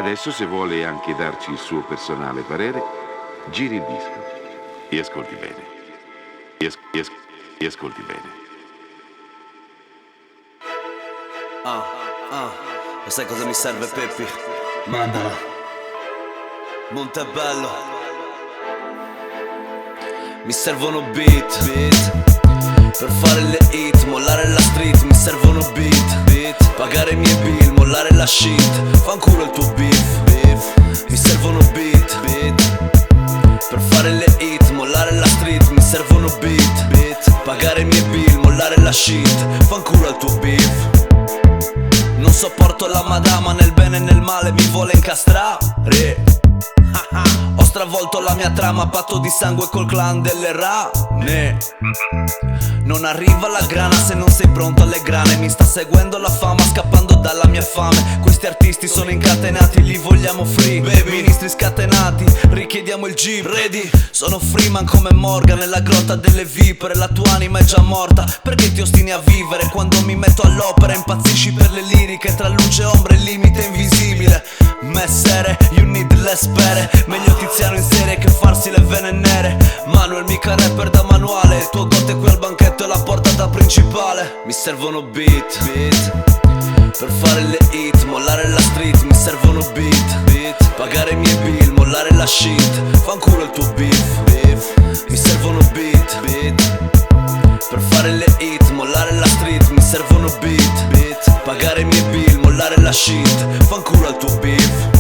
Adesso, se vuole anche darci il suo personale parere, giri il disco e ascolti bene. E ascolti bene. Lo sai cosa mi serve, Peppi? Mandala. Montebello. Mi servono beat per fare le hit, mollare la street. Mi servono beat, pagare i miei bill, mollare la shit. Fanculo il tuo beef. Mi servono beat per fare le hit, mollare la street. Mi servono beat, pagare i miei bill, mollare la shit. Fanculo il tuo beef. Non sopporto la madama, nel bene e nel male mi vuole incastrare. Ho stravolto la mia trama, patto di sangue col clan delle rane. Non arriva la grana se non sei pronto alle grane. Mi sta seguendo la fama, scappando dalla mia fame. Questi artisti sono incatenati, li vogliamo free. Ministri scatenati, richiediamo il jeep. Ready? Sono Freeman come Morgan nella grotta delle vipere. La tua anima è già morta, perché ti ostini a vivere? Quando mi metto all'opera impazzisci per le liriche. Tra luce e ombre il limite invisibile. Messere, you need less pere. Meglio Tiziano in serie che farsi le vene nere. Manuel mica rapper da manuale. Il tuo gote qui al banchetto è la portata principale. Mi servono beat per fare le hit, mollare la street. Mi servono beat pagare i miei bill, mollare la shit. Fanculo il tuo beef. Mi servono beat per fare le hit, mollare la street. Mi servono beat pagare i miei bill, mollare la shit. Fanculo il tuo beef.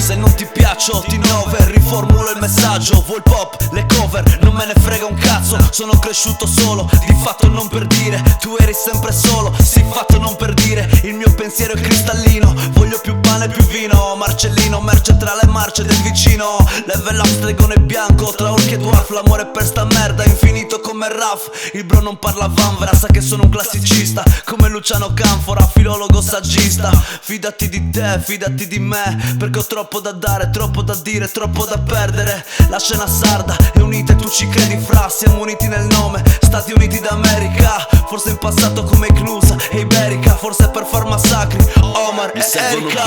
Se non ti piaccio ti innover, riformulo il messaggio. Vuoi il pop, le cover, non me ne frega un cazzo. Sono cresciuto solo, di fatto non per dire. Tu eri sempre solo, sì fatto non per dire. Il mio pensiero è cristallino, voglio più pane e più vino. Marcellino, merce tra le marce del vicino. Level up stregone bianco, tra orchi e dwarf. L'amore per sta merda, infinito come Raff. Il bro non parla vanvera, sa che sono un classicista. Come Luciano Canfora, filologo saggista. Fidati di te, fidati di me, perché ho troppo da dare, troppo da dire, troppo da perdere. La scena sarda è unita e tu ci credi, fra. Siamo uniti nel nome, Stati Uniti d'America. Forse in passato come Cnusa e Iberica. Forse per far massacri, Omar e Erika.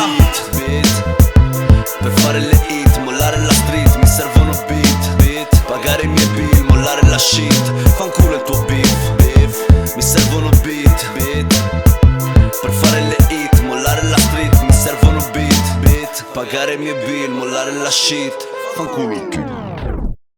Beat per fare le hit, mollare la street. Mi servono beat pagare i miei bill, mollare la shit. Fanculo il tuo beef. Mi servono beat per fare le hit, mollare la street. Mi servono beat pagare i miei bill, mollare la shit. Fanculo il tuo